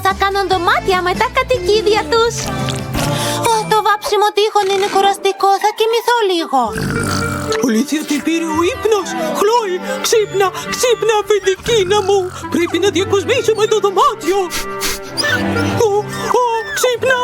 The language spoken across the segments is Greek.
θα κάνουν δωμάτια με τα κατοικίδια τους. Το βάψιμο τείχων είναι κουραστικό, θα κοιμηθώ λίγο. Αλήθεια την πήρε ο ύπνος. Χλόη, ξύπνα, ξύπνα αφεντικίνα μου. Πρέπει να διακοσμήσουμε το δωμάτιο. Ξύπνα.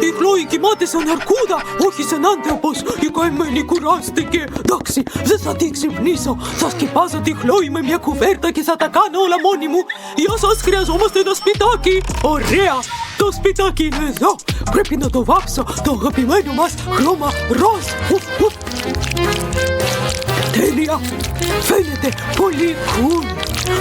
Η Χλόη κοιμάται σαν αρκούδα, όχι σαν άνθρωπος. Η καημένη κουράστηκε. Εντάξει, δεν θα την ξυπνήσω. Θα σκεπάζω τη Χλόη με μια κουβέρτα και θα τα κάνω όλα μόνη μου. Γεια σας, χρειαζόμαστε ένα σπιτάκι. Ωραία, το σπιτάκι είναι εδώ. Πρέπει να το βάψω, το αγαπημένο μας χρώμα ροζ. Τέλεια, φαίνεται πολύ cool.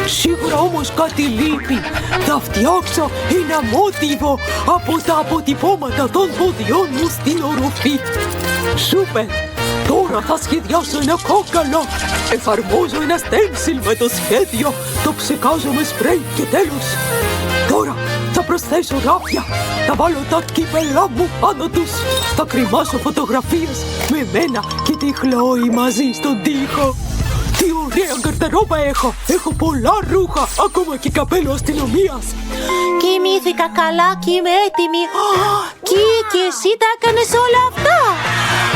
Σίγουρα όμως κάτι λείπει. Θα φτιάξω ένα μότιβο από τα αποτυπώματα των ποδιών μου στην οροφή. Σούπερ! Τώρα θα σχεδιάσω ένα κόκαλο. Εφαρμόζω ένα στένσιλ με το σχέδιο. Το ψεκάζω με σπρέι και τέλος. Τώρα θα προσθέσω ράφια. Θα βάλω τα κύπελά μου πάνω τους. Θα κρυμάσω φωτογραφίες με μένα και τη Χλόη μαζί στον τοίχο. Τι ωραία γκαρτερόμπα έχω! Έχω πολλά ρούχα, ακόμα και καπέλο αστυνομίας. Κοιμήθηκα καλά και είμαι έτοιμη. Και εσύ τα έκανες όλα αυτά.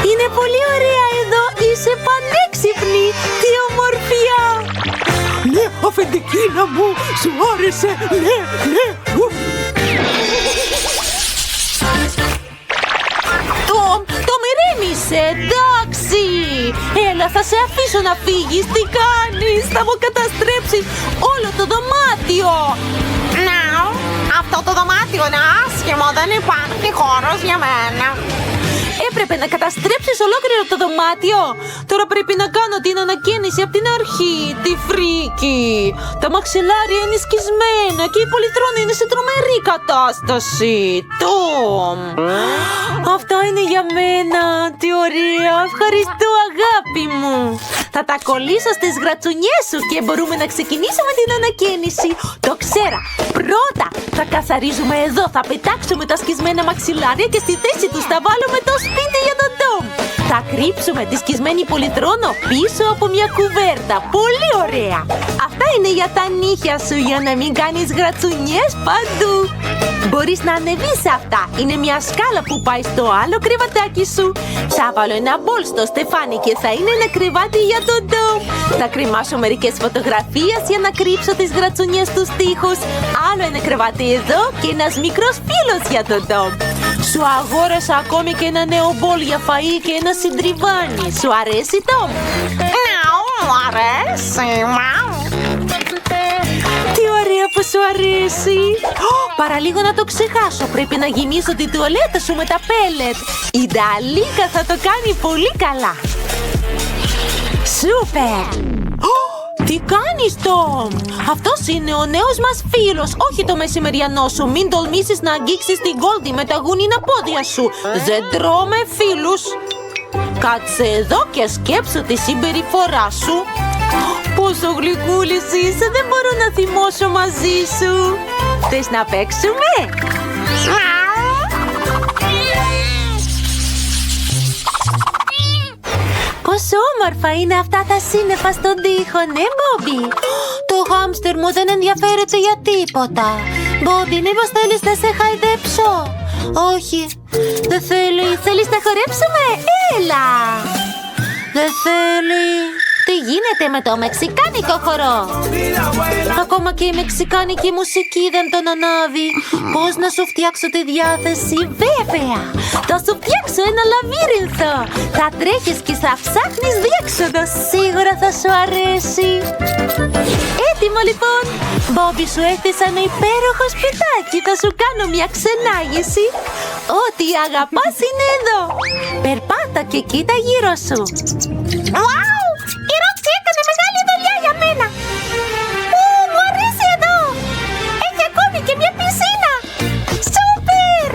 Είναι πολύ ωραία εδώ, είσαι πανέξυπνη. Τι ομορφιά! Ναι, αφεντικίνα μου, σου άρεσε, ναι, ναι. Το ηρέμησε, εντάξει. Έλα, θα σε αφήσω να φύγεις. Τι κάνεις? Θα μου καταστρέψεις όλο το δωμάτιο. Ναου, αυτό το δωμάτιο είναι άσχημο. Δεν υπάρχει χώρος για μένα. Έπρεπε να καταστρέψεις ολόκληρο το δωμάτιο. Τώρα πρέπει να κάνω την ανακαίνιση από την αρχή. Τι φρίκι. Τα μαξιλάρια είναι σκισμένα και η πολυτρόνα είναι σε τρομερή κατάσταση. Τόμ, αυτά είναι για μένα. Τι ωραία. Ευχαριστώ, αγάπη μου. Θα τα κολλήσω στις γρατσουνιές σου και μπορούμε να ξεκινήσουμε την ανακαίνιση. Το ξέρα. Πρώτα θα καθαρίζουμε εδώ. Θα πετάξουμε τα σκισμένα μαξιλάρια και στη θέση τους θα βάλουμε το σπίτι για τον Τόμ. Θα κρύψουμε τη σκισμένη πολυτρόνο πίσω από μια κουβέρτα. Πολύ ωραία. Αυτά είναι για τα νύχια σου, για να μην κάνεις γρατσουνιές παντού. Μπορείς να ανεβείς σε αυτά. Είναι μια σκάλα που πάει στο άλλο κρεβατάκι σου. Θα βάλω ένα μπολ στο στεφάνι και θα είναι ένα κρεβάτι για τον Τόμ. Θα κρυμάσω μερικές φωτογραφίες για να κρύψω τις γρατσουνιές στους τοίχους. Άλλο ένα κρεβάτι εδώ και ένας μικρός φίλος για τον Τόμ. Σου αγόρασα ακόμη και ένα νέο μπολ για φαΐ και ένα συντριβάνι. Σου αρέσει, Τόμ? Ναου, μου αρέσει, μαου. Τι ωραία που σου αρέσει. Παραλίγο να το ξεχάσω. Πρέπει να γεμίσω την τουαλέτα σου με τα πέλετ. Η Νταλίκα θα το κάνει πολύ καλά. Σούπερ. Τι κάνεις, Τόμ? Αυτός είναι ο νέος μας φίλος, όχι το μεσημεριανό σου. Μην τολμήσεις να αγγίξεις την Γκόλντι με τα γούνινα πόδια σου. Δεν τρώμε φίλους. Κάτσε εδώ και σκέψου τη συμπεριφορά σου. Πόσο γλυκούλης είσαι, δεν μπορώ να θυμώσω μαζί σου. Θες να παίξουμε? Πόσο όμορφα είναι αυτά τα σύννεφα στον τοίχο, ναι, Μπόμπι? Το χάμστερ μου δεν ενδιαφέρεται για τίποτα. Μπόμπι, μήπως θέλεις να σε χαϊδέψω? Όχι, δεν θέλει. Θέλεις να χορέψουμε? Έλα. Δεν θέλει. Τι γίνεται με το μεξικάνικο χορό? Ακόμα και η μεξικάνικη μουσική δεν τον ανάβει. Πώς να σου φτιάξω τη διάθεση? Βέβαια, θα σου φτιάξω ένα λαβύρινθο. Θα τρέχεις και θα ψάχνεις διέξοδο. Σίγουρα θα σου αρέσει. Έτοιμο λοιπόν. Μπόμπι, σου έθεσα ένα υπέροχο σπιτάκι. Θα σου κάνω μια ξενάγηση. Ό,τι αγαπάς είναι εδώ. Περπάτα και κοίτα γύρω σου. Wow! Η Ρόξη έκανε μεγάλη δουλειά για μένα. Μου αρέσει εδώ. Έχει ακόμη και μια πισίνα. Σούπερ!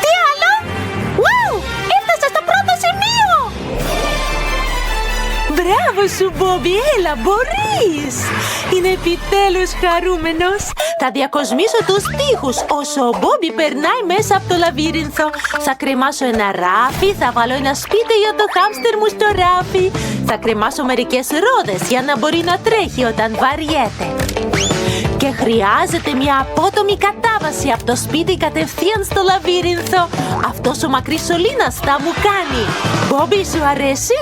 Τι άλλο? Wow! Έφτασα στο πρώτο σημείο. Μπράβο σου, Μπόμπι, έλα, μπορείς! Είναι επιτέλους χαρούμενος. Θα διακοσμήσω τους τοίχους όσο ο Μπόμπι περνάει μέσα από το λαβύρινθο. Θα κρεμάσω ένα ράφι, θα βάλω ένα σπίτι για το χάμστερ μου στο ράφι. Θα κρεμάσω μερικές ρόδες για να μπορεί να τρέχει όταν βαριέται. Και Χρειάζεται μια απότομη κατάβαση από το σπίτι κατευθείαν στο λαβύρινθο. Αυτός ο μακρύς σωλήνας θα μου κάνει. Μπόμπι, σου αρέσει?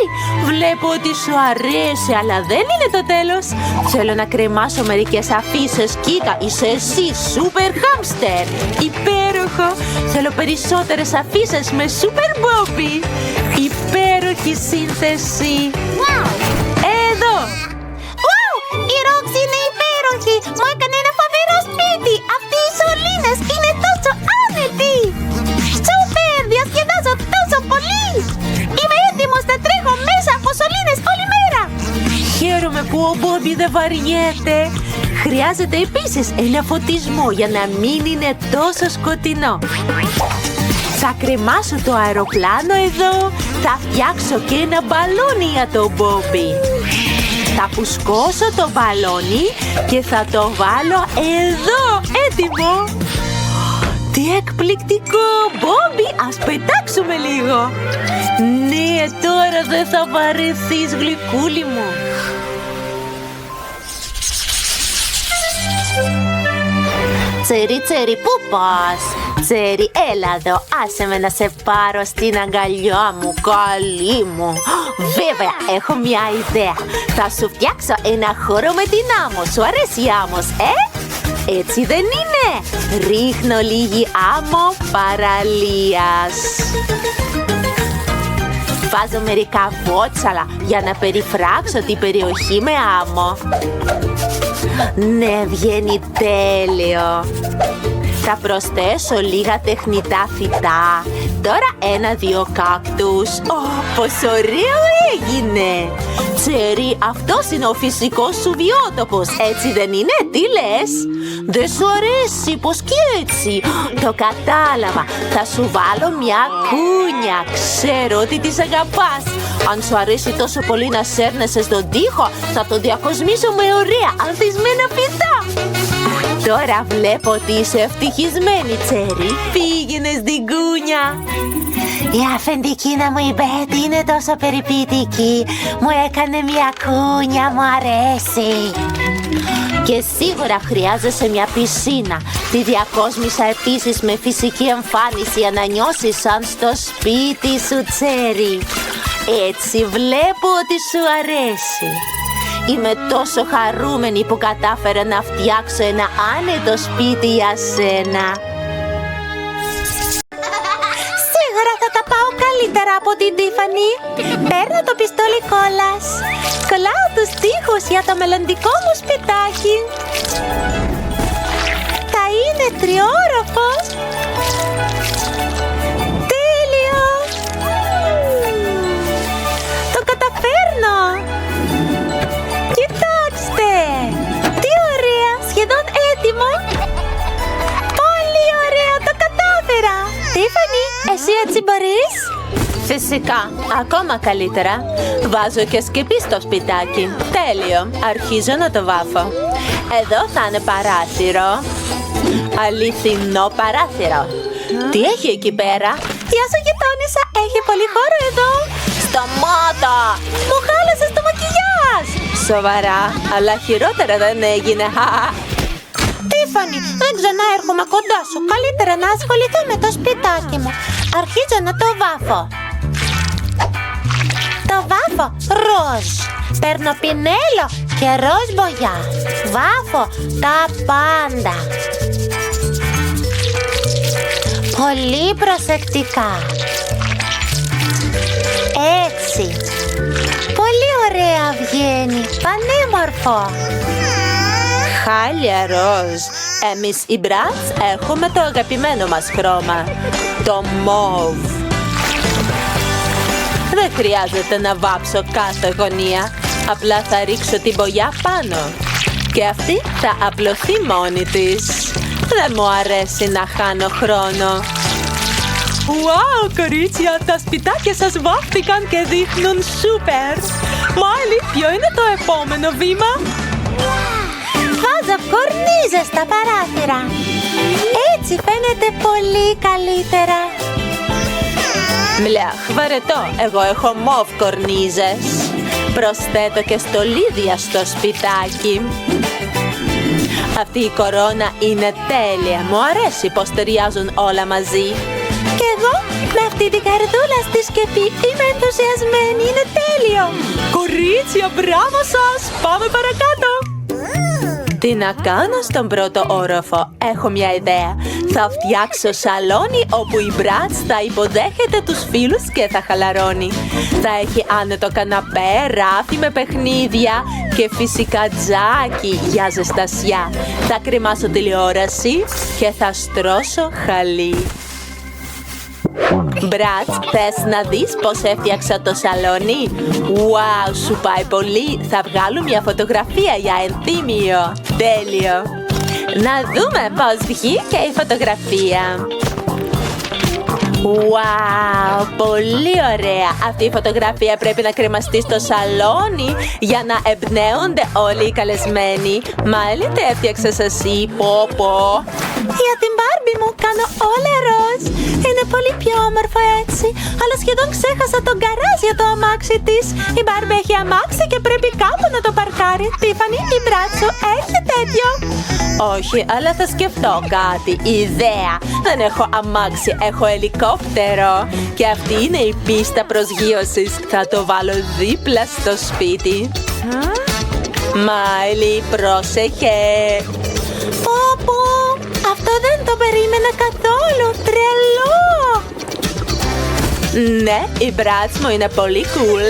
Βλέπω ότι σου αρέσει, αλλά δεν είναι το τέλος. Θέλω να κρεμάσω μερικές αφίσες. Κοίτα, είσαι εσύ, σούπερ χάμστερ. Υπέροχο. Θέλω περισσότερες αφίσες με σούπερ Μπόμπι. Υπέροχη σύνθεση. Εδώ. Η Ρόξη είναι υπέροχη! Μου έκανε ένα φοβερό σπίτι! Αυτοί οι σωλήνες είναι τόσο άνετοι! Σούπερ! Διασκεδάζω τόσο πολύ! Είμαι έτοιμος να τρέχω μέσα από σωλήνες όλη μέρα! Χαίρομαι που ο Μπόμπι δεν βαριέται. Χρειάζεται επίσης ένα φωτισμό για να μην είναι τόσο σκοτεινό. Θα κρεμάσω το αεροπλάνο εδώ. Θα φτιάξω και ένα μπαλόνι για το Μπόμπι. Θα φουσκώσω το μπαλόνι και θα το βάλω εδώ, έτοιμο. Τι εκπληκτικό, Μπόμπι, ας πετάξουμε λίγο. Ναι, τώρα δεν θα βαρεθείς, γλυκούλη μου. Τσέρι, Τσέρι, πού πας? Τσέρι, έλα εδώ, άσε με να σε πάρω στην αγκαλιά μου, καλή μου. Βέβαια, έχω μια ιδέα. Θα σου φτιάξω ένα χώρο με την άμμο. Σου αρέσει η άμμος, Έτσι δεν είναι? Ρίχνω λίγη άμμο παραλίας. Βάζω μερικά βότσαλα για να περιφράξω την περιοχή με άμμο. Ναι, βγαίνει τέλειο. Θα προσθέσω λίγα τεχνητά φυτά. Τώρα 1-2 κάκτους. Πόσο ωραίο έγινε! Τσέρι, αυτός είναι ο φυσικός σου βιότοπος, έτσι δεν είναι? Τι λες? Δεν σου αρέσει? Πως και έτσι? Το κατάλαβα. Θα σου βάλω μια κούνια. Ξέρω ότι τις αγαπάς. Αν σου αρέσει τόσο πολύ να σέρνεσαι στον τοίχο, θα το διακοσμήσω με ωραία ανθισμένα φυτά. Τώρα βλέπω ότι είσαι ευτυχισμένη, Τσέρι. Πήγαινε στην κούνια. Η αφεντικίνα μου είπε ότι είναι τόσο περιποιητική. Μου έκανε μια κούνια, μου αρέσει. Και σίγουρα χρειάζεσαι μια πισίνα. Τη διακόσμησα επίσης με φυσική εμφάνιση για να νιώσεις σαν στο σπίτι σου, Τσέρι. Έτσι βλέπω ότι σου αρέσει. Είμαι τόσο χαρούμενη που κατάφερα να φτιάξω ένα άνετο σπίτι για σένα. Σίγουρα θα τα πάω καλύτερα από την Τίφανη. Παίρνω το πιστόλι κόλλας. Κολλάω τους τοίχους για το μελλοντικό μου σπιτάκι. Θα είναι τριόροφο. Τέλειο! Το καταφέρνω! Κοιτάξτε! Τι ωραία! Σχεδόν έτοιμο! Πολύ ωραία! Το κατάφερα! Τίφανη, εσύ έτσι μπορείς? Φυσικά, ακόμα καλύτερα. Βάζω και σκεπή στο σπιτάκι. Τέλειο, αρχίζω να το βάφω. Εδώ θα είναι παράθυρο. Αληθινό παράθυρο. Τι έχει εκεί πέρα? Γεια σου γειτόνισσα, έχει πολύ χώρο εδώ. Σταμάτα! Μου χάλασες το μακιγιάζ. Σοβαρά, αλλά χειρότερα δεν έγινε. Τίφανη, δεν ξαναέρχομαι κοντά σου. Καλύτερα να ασχοληθώ με το σπιτάκι μου. Αρχίζω να το βάφω. Το βάφω ροζ. Παίρνω πινέλο και ροζ μπογιά. Βάφω τα πάντα. Πολύ προσεκτικά. Έτσι. Πολύ ωραία βγαίνει. Πανέμορφο. Χάλια ροζ. Εμείς οι Μπραντς έχουμε το αγαπημένο μας χρώμα. Το μόβ. Δεν χρειάζεται να βάψω κάθε γωνία. Απλά θα ρίξω την μπογιά πάνω. Και αυτή θα απλωθεί μόνη της. Δεν μου αρέσει να χάνω χρόνο. Wow, κορίτσια, τα σπιτάκια σας βάφτηκαν και δείχνουν σούπερ. Μάλι, ποιο είναι το επόμενο βήμα? Βάζω κορνίζες στα παράθυρα. Έτσι φαίνεται πολύ καλύτερα. Μλιάχ, βαρετό. Εγώ έχω μοβ κορνίζες. Προσθέτω και στολίδια στο σπιτάκι. Αυτή η κορώνα είναι τέλεια. Μου αρέσει πως ταιριάζουν όλα μαζί. Κι εγώ με αυτή την καρδούλα στη σκεπή είμαι ενθουσιασμένη. Είναι τέλειο. Κορίτσια, μπράβο σας! Πάμε παρακάτω! Τι να κάνω στον πρώτο όροφο? Έχω μια ιδέα. Θα φτιάξω σαλόνι όπου η Bratz θα υποδέχεται τους φίλους και θα χαλαρώνει. Θα έχει άνετο καναπέ, ράφι με παιχνίδια και φυσικά τζάκι για ζεστασιά. Θα κρεμάσω τηλεόραση και θα στρώσω χαλί. Bratz, θες να δεις πως έφτιαξα το σαλόνι? Wow, σου πάει πολύ. Θα βγάλω μια φωτογραφία για ενθύμιο. Τέλειο. Να δούμε πως βγήκε η φωτογραφία. Wow, πολύ ωραία. Αυτή η φωτογραφία πρέπει να κρεμαστεί στο σαλόνι για να εμπνέονται όλοι οι καλεσμένοι. Μάλιστα τι έφτιαξες εσύ, πω. Για την Barbie μου κάνω όλα ροζ. Είναι πολύ πιο όμορφο έτσι. Αλλά σχεδόν ξέχασα τον γκαράζ για το αμάξι της. Η Barbie έχει αμάξι και πρέπει κάπου να το παρκάρει. Tiffany, η Bratz σου έχει τέτοιο? Όχι, αλλά θα σκεφτώ κάτι. Ιδέα. Δεν έχω αμάξι, έχω ελικόπτερο. Και αυτή είναι η πίστα προσγείωσης. Θα το βάλω δίπλα στο σπίτι. Μάιλι, πρόσεχε. Πω, αυτό δεν το περίμενα καθόλου. Τρελό. Ναι, η Bratz μου είναι πολύ cool.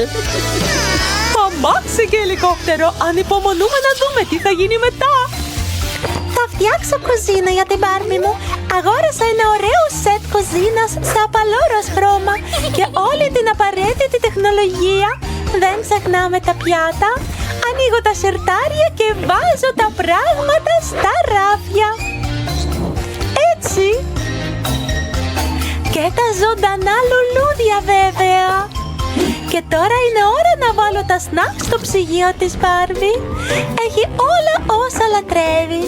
Αμάξι και ελικόπτερο. Ανυπομονούμε να δούμε τι θα γίνει μετά. Θα φτιάξω κουζίνα για την Barbie μου. Αγόρασα ένα ωραίο σετ κουζίνας σε απαλό ροζ χρώμα και όλη την απαραίτητη τεχνολογία. Δεν ξεχνάμε τα πιάτα. Ανοίγω τα σερτάρια και βάζω τα πράγματα στα ράφια. Έτσι. Και τα ζωντανά λουλούδια βέβαια. Και τώρα είναι ώρα να βάλω τα σνακ στο ψυγείο της Barbie. Έχει όλα όσα λατρεύει.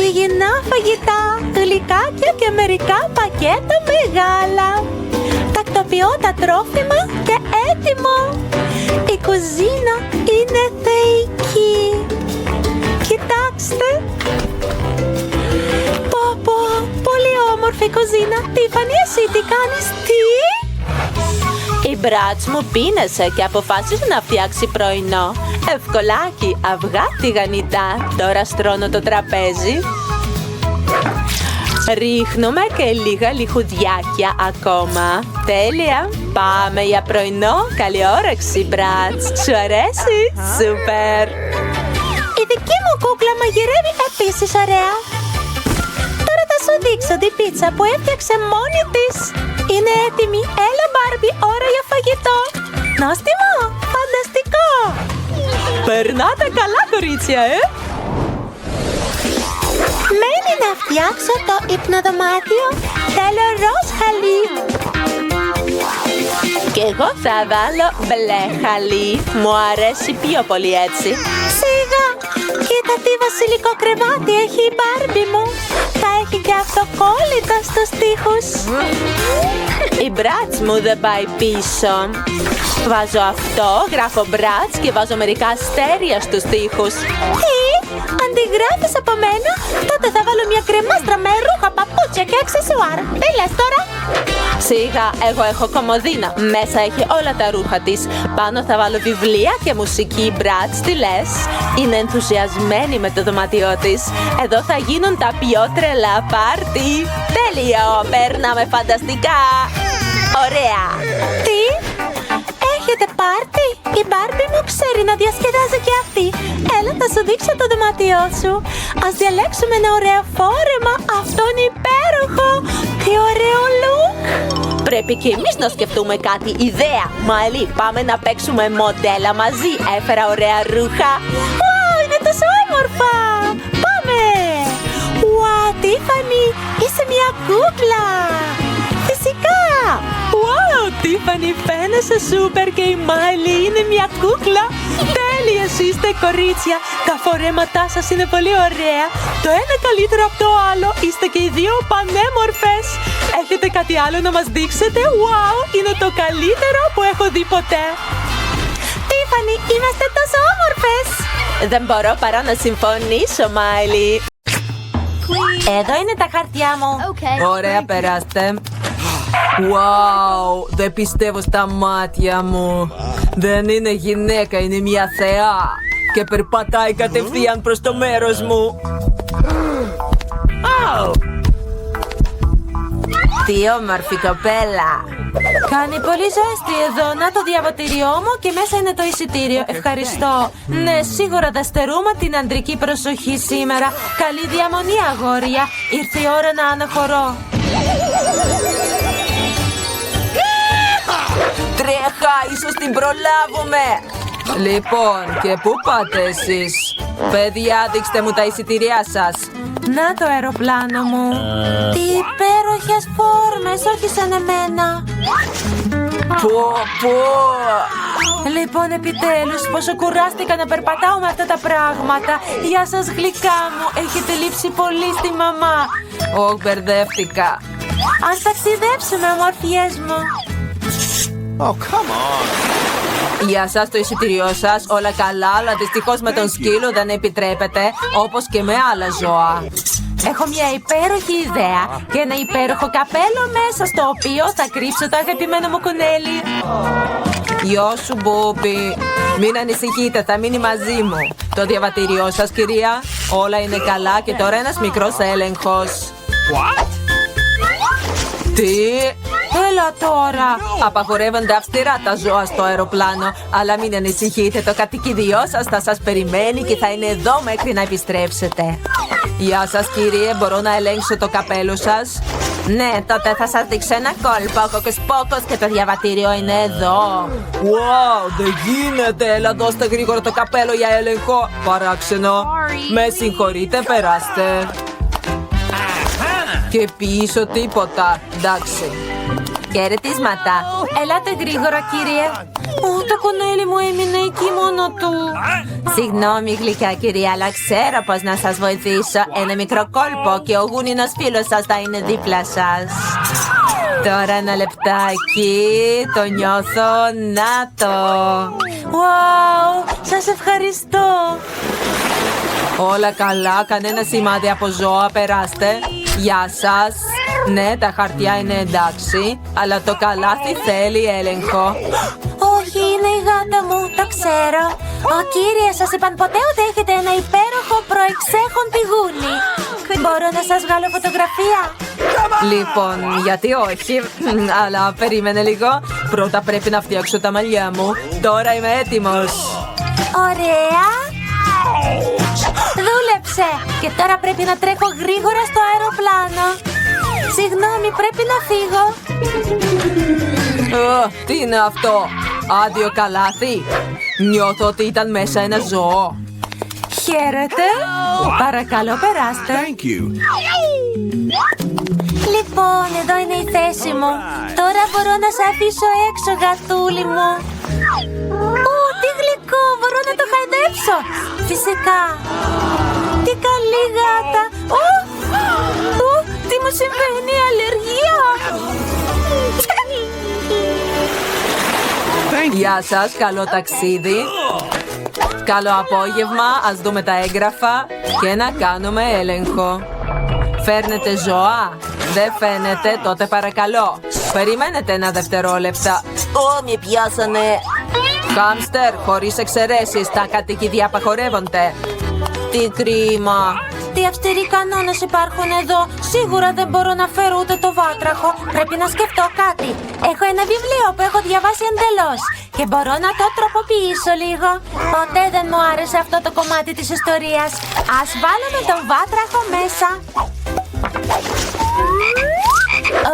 Υγιεινά φαγητά, γλυκάκια και μερικά πακέτα μεγάλα. Τακτοποιώ τα τρόφιμα και έτοιμο. Η κουζίνα είναι θεϊκή. Κοιτάξτε. Πω, πολύ όμορφη κουζίνα. Tiffany, εσύ τι κάνεις? Τι? Η Bratz μου πίνεσε και αποφάσισε να φτιάξει πρωινό. Ευκολάκι, αυγά τηγανιτά. Τώρα στρώνω το τραπέζι. Ρίχνουμε και λίγα λιχουδιάκια ακόμα. Τέλεια. Πάμε για πρωινό. Καλή όρεξη, Bratz. Σου αρέσει? Σούπερ. Η δική μου κούκλα μαγειρεύει επίσης ωραία. Τώρα θα σου δείξω την πίτσα που έφτιαξε μόνη της. Είναι έτοιμη. Έλα, Barbie, ώρα για φαγητό. Νόστιμο. Φανταστικό. Περνάτε καλά, κορίτσια, Μένει να φτιάξω το υπνοδωμάτιο. Θέλω ροζ χαλί. Και εγώ θα βάλω μπλε χαλί. Μου αρέσει πιο πολύ έτσι. Σιγά. Κοίτα τι βασιλικό κρεβάτι έχει η Barbie μου. Θα έχει και αυτοκόλλητα στους τοίχους. Η Bratz μου δεν πάει πίσω. Βάζω αυτό, γράφω Bratz και βάζω μερικά αστέρια στους τοίχους. Τι? Αντιγράφεις από μένα? Τότε θα βάλω μια κρεμάστρα με ρούχα, παπούτσια και αξεσουάρ. Τι λες τώρα? Σιγά, εγώ έχω κομμωδίνα. Μέσα έχει όλα τα ρούχα της. Πάνω θα βάλω βιβλία και μουσική. Bratz, τι λες? Είναι ενθουσιασμένη με το δωμάτιό της. Εδώ θα γίνουν τα πιο τρελά πάρτι. Τέλειο, περνάμε φανταστικά. Ωραία. Τι? Έχετε πάρτι? Η Barbie μου ξέρει να διασκεδάζει και αυτή. Έλα, θα σου δείξω το δωμάτιό σου. Ας διαλέξουμε ένα ωραίο φόρεμα. Αυτό είναι υπέροχο. Τι ωραίο look. Πρέπει και εμείς να σκεφτούμε κάτι. Ιδέα. Μάλι, πάμε να παίξουμε μοντέλα μαζί. Έφερα ωραία ρούχα. Wow, είναι τόσο όμορφα. Πάμε. Wow, Tiffany, είσαι μια κούκλα. Φυσικά. Wow, Tiffany, φαίνεσαι σούπερ και η Miley είναι μια κούκλα. Τέλειες είστε, κορίτσια. Τα φορέματά σας είναι πολύ ωραία. Το ένα καλύτερο από το άλλο. Είστε και οι δύο πανέμορφες. Έχετε κάτι άλλο να μας δείξετε? Wow, είναι το καλύτερο που έχω δει ποτέ. Tiffany, είμαστε τόσο όμορφες. Δεν μπορώ παρά να συμφωνήσω, Μάιλι. Εδώ είναι τα χαρτιά μου. Ωραία, περάστε. Wow, δεν πιστεύω στα μάτια μου. Δεν είναι γυναίκα, είναι μια θεά. Και περπατάει κατευθείαν προς το μέρος μου. Τι όμορφη κοπέλα. Κάνει πολύ ζέστη εδώ. Να το διαβατήριό μου και μέσα είναι το εισιτήριο. Ευχαριστώ. Ναι, σίγουρα θα στερούμε την αντρική προσοχή σήμερα. Καλή διαμονή, αγόρια. Ήρθε η ώρα να αναχωρώ. Τρέχα, ίσως την προλάβουμε. Λοιπόν, και πού πάτε εσείς? Παιδιά, δείξτε μου τα εισιτήριά σας. Να το αεροπλάνο μου. Τι υπέροχες φόρμες, όχι σαν εμένα. Πω. Λοιπόν, επιτέλους, πόσο κουράστηκα να περπατάω με αυτά τα πράγματα. Γεια σας, γλυκά μου. Έχετε λείψει πολύ στη μαμά. Ωχ, μπερδεύτηκα. Ας ταξιδέψουμε, ομορφιές μου. Γεια σας, το εισιτήριό σας. Όλα καλά, αλλά δυστυχώς με τον σκύλο δεν επιτρέπεται, όπως και με άλλα ζώα. Έχω μια υπέροχη ιδέα και ένα υπέροχο καπέλο μέσα στο οποίο θα κρύψω το αγαπημένο μου κουνέλι. Γεια σου, Μπόμπι. Μην ανησυχείτε, θα μείνει μαζί μου. Το διαβατήριό σας, κυρία. Όλα είναι καλά και τώρα ένας μικρός έλεγχος. Τι? Έλα τώρα. Απαγορεύονται αυστηρά τα ζώα στο αεροπλάνο. Αλλά μην ανησυχείτε, το κατοικίδιό σας θα σας περιμένει και θα είναι εδώ μέχρι να επιστρέψετε. Γεια σας, κύριε, μπορώ να ελέγξω το καπέλο σας? Ναι, τότε θα σας δείξω ένα κόλπο. Χόκος πόκος και το διαβατήριο είναι εδώ. Wow, δεν γίνεται. Έλα, δώστε γρήγορα το καπέλο για έλεγχο. Παράξενο. Με συγχωρείτε, περάστε. Και πίσω τίποτα. Εντάξει. Χαιρετίσματα. Ελάτε γρήγορα, κύριε. Το κουνέλι μου έμεινε εκεί μόνο του. Συγγνώμη, γλυκιά κυρία, αλλά ξέρω πώς να σας βοηθήσω. Ένα μικρό κόλπο και ο γούνινος φίλος σας θα είναι δίπλα σας. Τώρα ένα λεπτάκι. Το νιώθω. Να το. Wow, σας ευχαριστώ. Όλα καλά, κανένα σημάδι από ζώα, περάστε. Γεια σας. Ναι, τα χαρτιά είναι εντάξει, αλλά το καλάθι θέλει έλεγχο. Όχι, είναι η γάτα μου, το ξέρω. Κύριε, σας είπαν ποτέ ότι έχετε ένα υπέροχο προεξέχον πηγούνι? Μπορώ να σας βγάλω φωτογραφία? Λοιπόν, γιατί όχι, αλλά περίμενε λίγο. Πρώτα πρέπει να φτιάξω τα μαλλιά μου. Τώρα είμαι έτοιμος. Ωραία. Δούλεψε. Και τώρα πρέπει να τρέχω γρήγορα στο αεροπλάνο. Συγγνώμη, πρέπει να φύγω. Τι είναι αυτό? Άδειο καλάθι? Νιώθω ότι ήταν μέσα ένα ζώο. Χαίρετε. Παρακαλώ, περάστε. Λοιπόν, εδώ είναι η θέση μου. Τώρα μπορώ να σε αφήσω έξω, γατούλι μου. Τι γλυκό, μπορώ να το χαϊδέψω. Φυσικά. Τι καλή γάτα. Τι μου συμβαίνει, αλλεργία. Γεια σας, καλό ταξίδι. Καλό απόγευμα, ας δούμε τα έγγραφα και να κάνουμε έλεγχο. Φέρνετε ζώα? Δεν φαίνεται, τότε παρακαλώ. Περιμένετε ένα δευτερόλεπτα. Με πιάσανε. Χάμστερ, χωρίς εξαιρέσεις, τα κατοικίδια απαγορεύονται. Τι κρίμα. Τι αυστηροί κανόνες υπάρχουν εδώ. Σίγουρα δεν μπορώ να φέρω ούτε το βάτραχο. Πρέπει να σκεφτώ κάτι. Έχω ένα βιβλίο που έχω διαβάσει εντελώς και μπορώ να το τροποποιήσω λίγο. Ποτέ δεν μου άρεσε αυτό το κομμάτι της ιστορίας. Ας βάλουμε τον βάτραχο μέσα.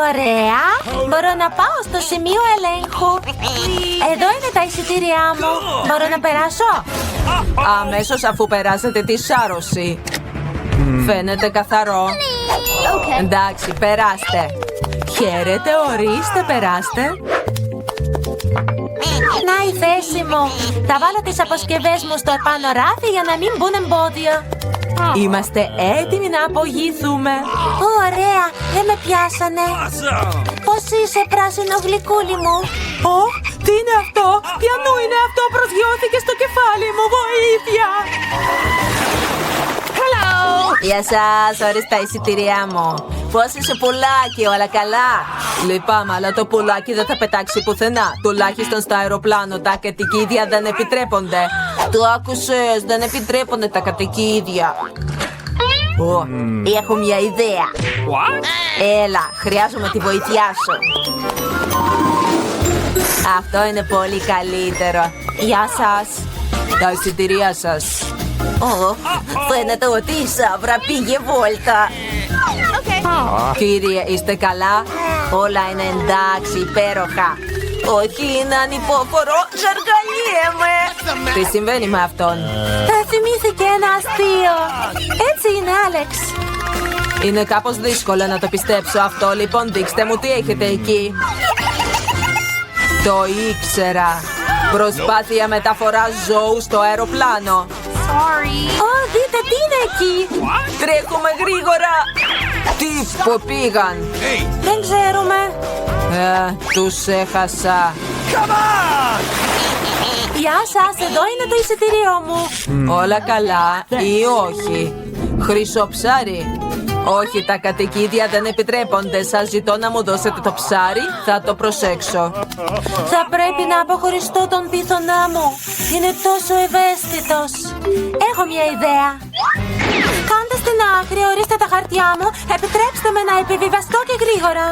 Ωραία. Μπορώ να πάω στο σημείο ελέγχου. Εδώ είναι τα εισιτήριά μου. Μπορώ να περάσω? Αμέσως αφού περάσετε τη σάρωση. Φαίνεται καθαρό. Εντάξει, περάστε. Χαίρετε, ορίστε, περάστε. Να η θέση μου. Θα βάλω τις αποσκευές μου στο επάνω ράφι για να μην μπουν εμπόδια. Είμαστε έτοιμοι να απογειθούμε. Ωραία, δεν με πιάσανε. Πώς είσαι, πράσινο γλυκούλι μου? Τι είναι αυτό? Ποιανού είναι αυτό? Προσγειώθηκε στο κεφάλι μου, βοήθεια! Hello! Γεια σας, ορίστε τα εισιτήριά μου. Πώς είσαι πουλάκι, όλα καλά? Λυπάμαι, αλλά το πουλάκι δεν θα πετάξει πουθενά. Τουλάχιστον στο αεροπλάνο τα κατοικίδια δεν επιτρέπονται. Το άκουσες, δεν επιτρέπονται τα κατοικίδια. Έχω μια ιδέα. Έλα, χρειάζομαι τη βοήθειά σου. Αυτό είναι πολύ καλύτερο. Γεια σας. Τα εισιτήριά σας. Φαίνεται ότι η Σάβρα πήγε βόλτα. Κύριε, είστε καλά? Όλα είναι εντάξει, υπέροχα. Όχι, είναι ανυπόφορο, ζαργαλιέμαι. Τι συμβαίνει με αυτόν? Θυμήθηκε ένα αστείο. Έτσι είναι, Άλεξ. Είναι κάπως δύσκολο να το πιστέψω αυτό. Λοιπόν, δείξτε μου τι έχετε εκεί. Το ήξερα. Προσπάθεια μεταφοράς ζώου στο αεροπλάνο. Δείτε τι είναι εκεί. Τρέχουμε γρήγορα. Τι που πήγαν? Δεν ξέρουμε. Τους έχασα. Γεια σας, εδώ είναι το εισιτήριό μου. Όλα καλά ή όχι? Χρυσό ψάρι. Όχι, τα κατοικίδια δεν επιτρέπονται. Σας ζητώ να μου δώσετε το ψάρι. Θα το προσέξω. Θα πρέπει να αποχωριστώ τον πίθωνα μου. Είναι τόσο ευαίσθητος. Έχω μια ιδέα. Κάντε στην άκρη, ορίστε τα χαρτιά μου. Επιτρέψτε με να επιβιβαστώ και γρήγορα.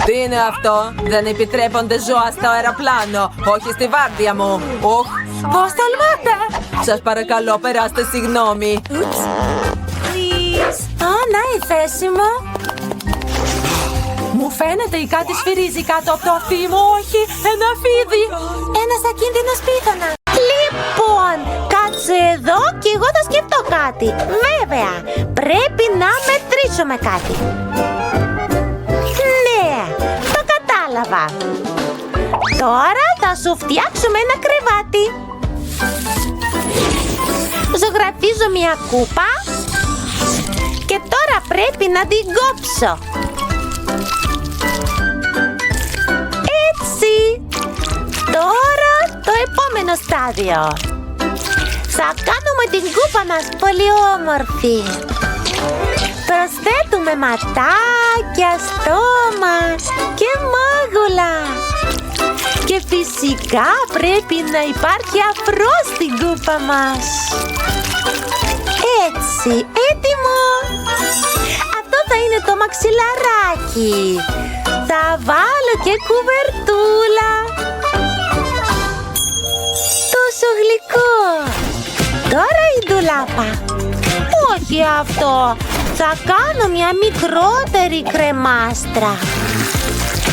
Τι είναι αυτό? Δεν επιτρέπονται ζώα στο αεροπλάνο. Όχι στη βάρδια μου. Πώς τολμάτε? Σας παρακαλώ, περάστε συγγνώμη. Να η θέση μου. Μου φαίνεται ή κάτι σφυρίζει κάτω από το αυτί μου. Όχι, ένα φίδι. Ένας ακίνδυνος πίθωνα. Λοιπόν, κάτσε εδώ και εγώ θα σκεφτώ κάτι. Βέβαια, πρέπει να μετρήσουμε κάτι. Ναι, το κατάλαβα. Τώρα θα σου φτιάξουμε ένα κρεβάτι. Ζωγραφίζω μια κούπα. Και τώρα πρέπει να την κόψω. Έτσι. Τώρα το επόμενο στάδιο. Θα κάνουμε την κούπα μας πολύ όμορφη. Προσθέτουμε ματάκια, στόμα και μάγουλα. Και φυσικά πρέπει να υπάρχει αφρός στην κούπα μας. Έτσι, έτοιμο! Αυτό θα είναι το μαξιλαράκι. Θα βάλω και κουβερτούλα. Τόσο γλυκό. Τώρα η ντουλάπα. Όχι αυτό. Θα κάνω μια μικρότερη κρεμάστρα.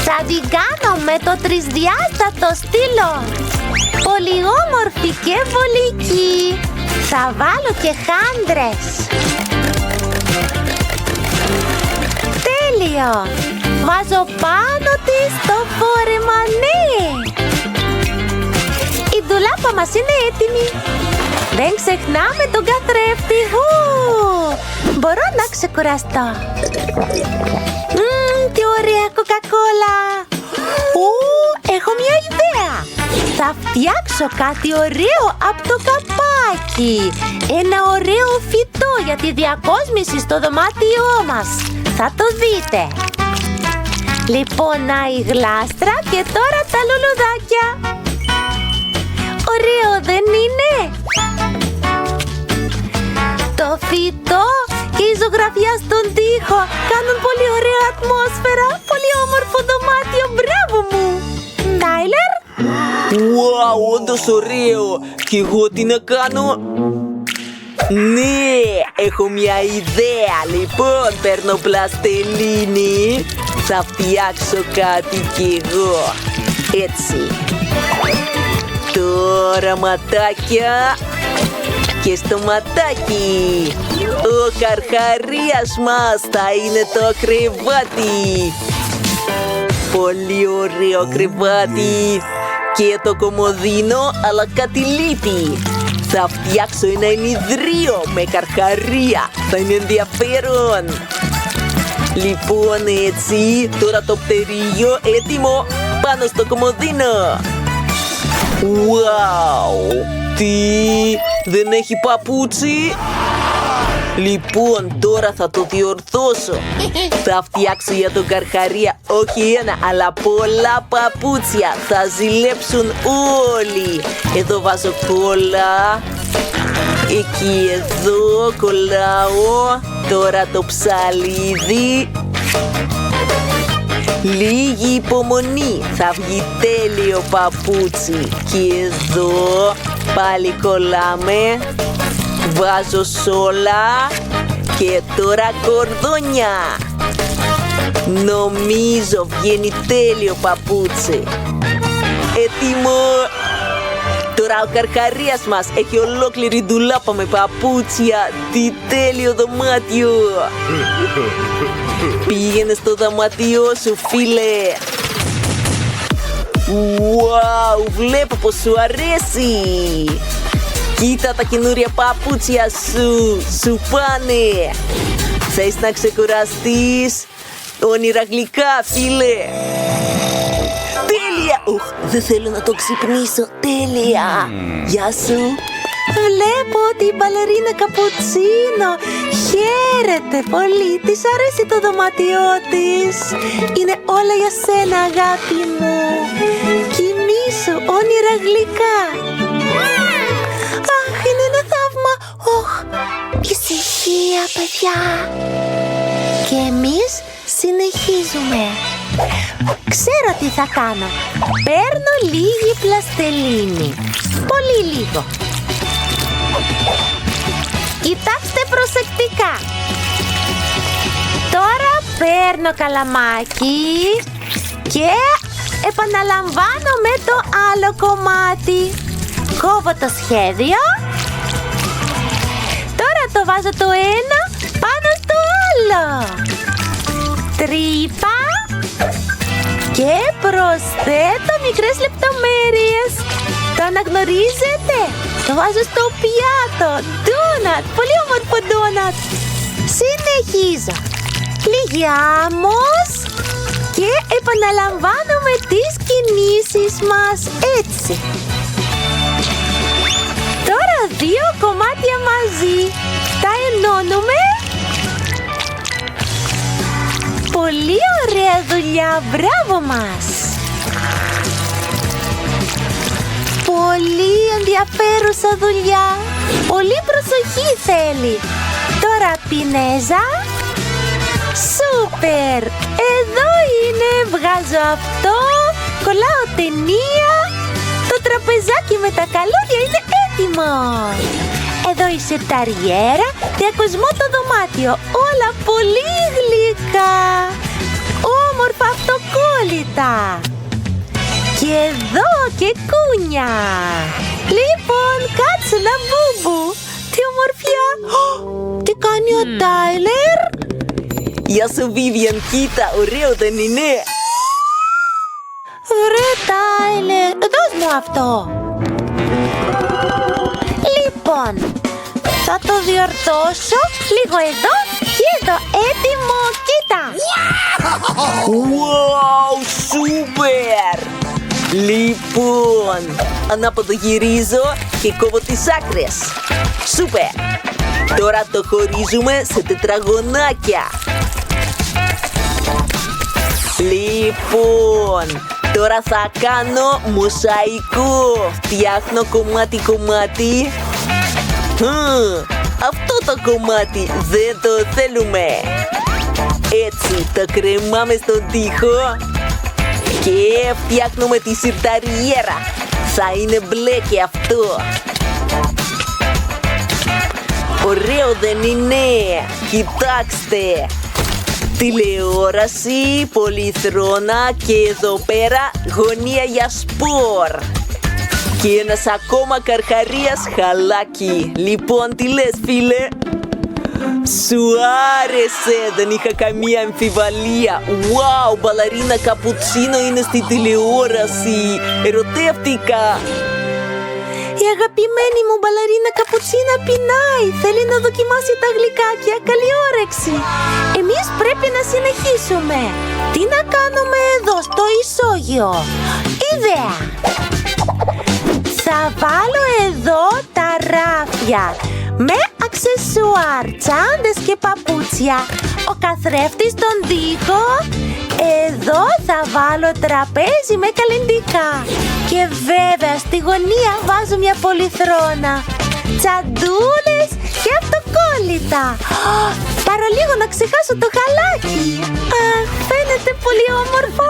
Θα την κάνω με το τρισδιάστατο στήλο. Πολύ όμορφη και βολική. Θα βάλω και χάντρες. Τέλειο! Βάζω πάνω της το φόρεμα, ναι! Η ντουλάπα μας είναι έτοιμη. Δεν ξεχνάμε τον καθρέφτη. Μπορώ να ξεκουραστώ. Τι ωραία κοκακόλα. Έχω μια ιδέα. Θα φτιάξω κάτι ωραίο από το καπάκι. Ένα ωραίο φυτό για τη διακόσμηση στο δωμάτιό μας. Θα το δείτε. Λοιπόν, να η γλάστρα και τώρα τα λουλουδάκια. Ωραίο, δεν είναι? Το φυτό και η ζωγραφιά στον τοίχο κάνουν πολύ ωραία ατμόσφαιρα. Πολύ όμορφο δωμάτιο, μπράβο μου. Τάιλερ? Wow, όντως ωραίο! Και εγώ τι να κάνω? Ναι, έχω μια ιδέα. Λοιπόν, παίρνω πλαστελίνη. Θα φτιάξω κάτι κι εγώ. Έτσι. Τώρα ματάκια. Και στο ματάκι. Ο καρχαρίας μας θα είναι το κρεβάτι. Πολύ ωραίο κρεβάτι. Και το κομοδίνο, αλλά κάτι λείπει. Θα φτιάξω ένα ενιδρίο με καρχαρία. Θα είναι ενδιαφέρον. Λοιπόν, έτσι, τώρα το πτερίγιο έτοιμο πάνω στο κομοδίνο. Wow! Τι! Δεν έχει παπούτσι? Λοιπόν, τώρα θα το διορθώσω. Θα φτιάξω για τον Καρχαρία όχι ένα, αλλά πολλά παπούτσια. Θα ζηλέψουν όλοι. Εδώ βάζω κόλλα. Εκεί εδώ κολλάω. Τώρα το ψαλίδι. Λίγη υπομονή. Θα βγει τέλειο παπούτσι. Και εδώ πάλι κολλάμε. Βάζω σόλα. Και τώρα κορδόνια. Νομίζω βγαίνει τέλειο παπούτσι. Έτοιμο. Τώρα ο Καρχαρίας μας έχει ολόκληρη ντουλάπα με παπούτσια. Τι τέλειο δωμάτιο. Πήγαινε στο δωμάτιό σου, φίλε. Wow, βλέπω πως σου αρέσει. Κοίτα τα καινούρια παπούτσια σου. Σου πάνε. Θες να ξεκουραστείς? Όνειρα γλυκά, φίλε. Τέλεια! Δεν θέλω να το ξυπνήσω. Τέλεια! Γεια σου. Βλέπω ότι η μπαλερίνα Καπουτσίνο χαίρεται πολύ. Της αρέσει το δωμάτιό της. Είναι όλα για σένα, αγάπη μου. Κοιμήσου, όνειρα γλυκά. Αχ, είναι ένα θαύμα. Οχ, ησυχία, παιδιά. Και εμείς συνεχίζουμε. Ξέρω τι θα κάνω. Παίρνω λίγη πλαστελίνη. Πολύ λίγο. Κοιτάξτε προσεκτικά. Τώρα παίρνω καλαμάκι και επαναλαμβάνω με το άλλο κομμάτι. Κόβω το σχέδιο. Τώρα το βάζω το ένα πάνω στο άλλο. Τρύπα. Και προσθέτω μικρές λεπτομέρειες. Το αναγνωρίζετε? Το βάζω στο πιάτο. Ντόνατ, πολύ όμορφο ντόνατ. Συνεχίζω. Λίγη άμμος. Και επαναλαμβάνουμε τις κινήσεις μας. Έτσι. Τώρα δύο κομμάτια μαζί. Τα ενώνουμε. Πολύ ωραία δουλειά, μπράβο μας! Πολύ ενδιαφέρουσα δουλειά. Πολύ προσοχή θέλει. Τώρα πινέζα. Σούπερ! Εδώ είναι, βγάζω αυτό. Κολλάω ταινία. Το τραπεζάκι με τα καλούδια είναι έτοιμο. Εδώ η σιρταριέρα, διακοσμώ το δωμάτιο. Όλα πολύ γλυκά. Όμορφα αυτοκόλλητα. Και εδώ και κούνια. Λοιπόν, κάτσε να μπούμπου. Τι ομορφιά. Τι κάνει ο Τάιλερ? Γεια σου, Βίβιαν, κοίτα, ωραίο δεν είναι? Βρε Τάιλερ, δώσ' μου αυτό. Λοιπόν, θα το διορθώσω λίγο εδώ και εδώ. Έτοιμο, κοίτα. Wow, σούπερ! Λοιπόν, ανάποδο γυρίζω και κόβω τις άκρες. Σούπερ! Τώρα το χωρίζουμε σε τετραγωνάκια. Λοιπόν, τώρα θα κάνω μοσαϊκό. Φτιάχνω κομμάτι-κομμάτι. Αυτό το κομμάτι δεν το θέλουμε. Έτσι το κρεμάμε στον τοίχο. Και φτιάχνουμε τη σιρταριέρα. Θα είναι μπλε και αυτό. Ωραίο δεν είναι? Κοιτάξτε. Τηλεόραση, πολυθρόνα και εδώ πέρα γωνία για σπορ. Και ένας ακόμα Καρχαρίας χαλάκι. Λοιπόν, τι λες, φίλε? Σου άρεσε, δεν είχα καμία αμφιβαλία. Wow, μπαλαρίνα Καπουτσίνο είναι στη τηλεόραση. Ερωτεύτηκα. Η αγαπημένη μου μπαλαρίνα Καπουτσίνα πεινάει. Θέλει να δοκιμάσει τα γλυκάκια. Καλή όρεξη. Εμείς πρέπει να συνεχίσουμε. Τι να κάνουμε εδώ στο ισόγειο? Ιδέα. Θα βάλω εδώ τα ράφια με αξεσουάρ, τσάντες και παπούτσια. Ο καθρέφτης στον τοίχο. Εδώ θα βάλω τραπέζι με καλλυντικά. Και βέβαια στη γωνία βάζω μια πολυθρόνα. Τσαντούλες και αυτοκόλλητα. Παραλίγο να ξεχάσω το χαλάκι. Φαίνεται πολύ όμορφο.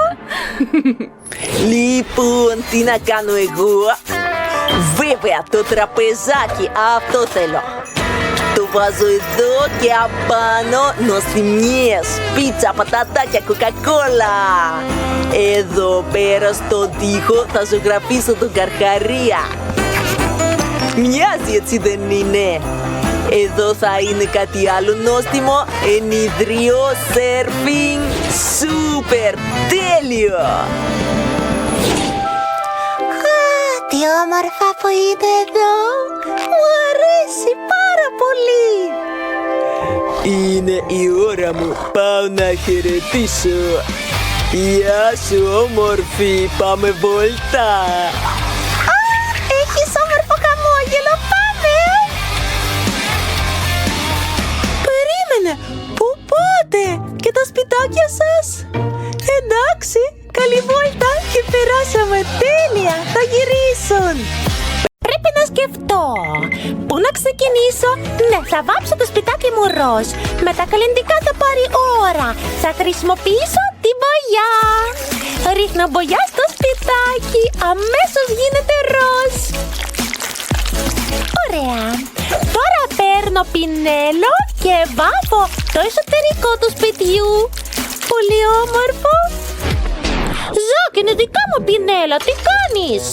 Λοιπόν, τι να κάνω εγώ? Βέβαια, το τραπεζάκι, αυτό θέλω. Το βάζω εδώ και απάνω νοστιμιές, πίτσα, πατατάκια, κοκακόλα. Εδώ πέρα στον τοίχο θα ζωγραφίσω τον Καρχαρία. Μοιάζει, έτσι δεν είναι? Εδώ θα είναι κάτι άλλο νόστιμο, ενιδρίο, σέρφινγκ, σούπερ, τέλειο! Τι όμορφα που είναι εδώ. Μου αρέσει πάρα πολύ. Είναι η ώρα μου, πάω να χαιρετήσω. Γεια σου όμορφη, πάμε βόλτα. Έχεις όμορφο χαμόγελο, πάμε. Περίμενε! Πού πάτε? Και τα σπιτάκια σας? Εντάξει, καλή βόλτα και περάσαμε τέλεια! Θα γυρίσουν! Πρέπει να σκεφτώ. Πού να ξεκινήσω? Ναι, θα βάψω το σπιτάκι μου ροζ. Με τα καλλυντικά θα πάρει ώρα. Θα χρησιμοποιήσω την μπογιά. Ρίχνω μπογιά στο σπιτάκι. Αμέσως γίνεται ροζ. Ωραία. Τώρα παίρνω πινέλο και βάφω το εσωτερικό του σπιτιού. Πολύ όμορφο. Ζακ, είναι δικά μου πινέλα. Τι κάνεις?